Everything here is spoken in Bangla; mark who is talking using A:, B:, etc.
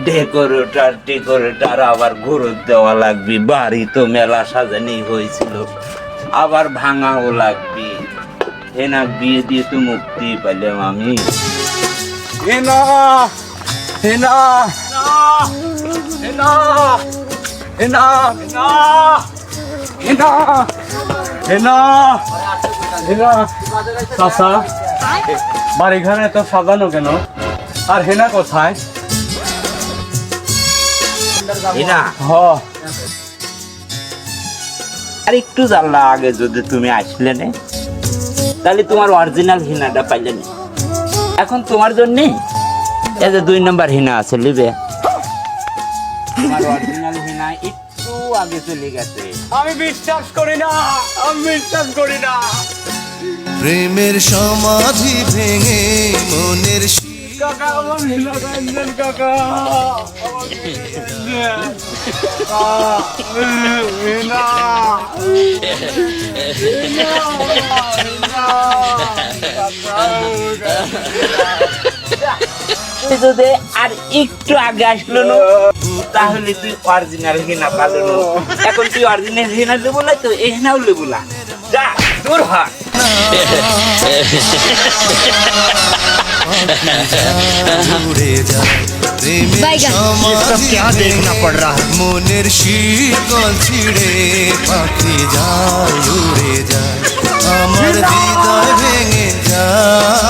A: ডেকোরেটর আবার ঘুরত দেওয়া লাগবে, বাড়ি তো মেলা সাজানি হয়েছিল, আবার ভাঙাও লাগবে। হেনা বিয়ে দিয়ে তো মুক্তি পেলাম আমি। হেনা হেনা হেনা হেনা হেনা হেনা হেনা চাচা, বাড়ি ঘরে তো সাজানো কেন? আর হেনা কোথায়? হেনা আর একটু জানলা আগে যদি তুমি আসলে না, তাহলে তোমার অরিজিনাল হিনাটা পাইলে না। এখন তোমার জন্য এই যে 2 নম্বর হিনা আছে, লিবে তোমার অরিজিনাল হিনা একটু আগে চলে গেছে। আমি বিশ্বাস করি না, আমি বিশ্বাস করি না।
B: প্রেমের সমাধি ভেঙে মনের
A: কাকা, আমার হিনা কান্দন কাকা, হিনা যদি আর একটু আগে আসলো না, তাহলে তুই অরিজিনাল হিনা পালো না। এখন তুই অরিজিনাল হিনা দেবো না, তো এই হিনাও লেবো না। যা দূর হ।
B: উড়ে যায় প্রেমের সমাধি ভেঙে মনের শিকল ছিঁড়ে পাখি যায় উড়ে যায়, আমার হৃদয় ভেঙে যায়।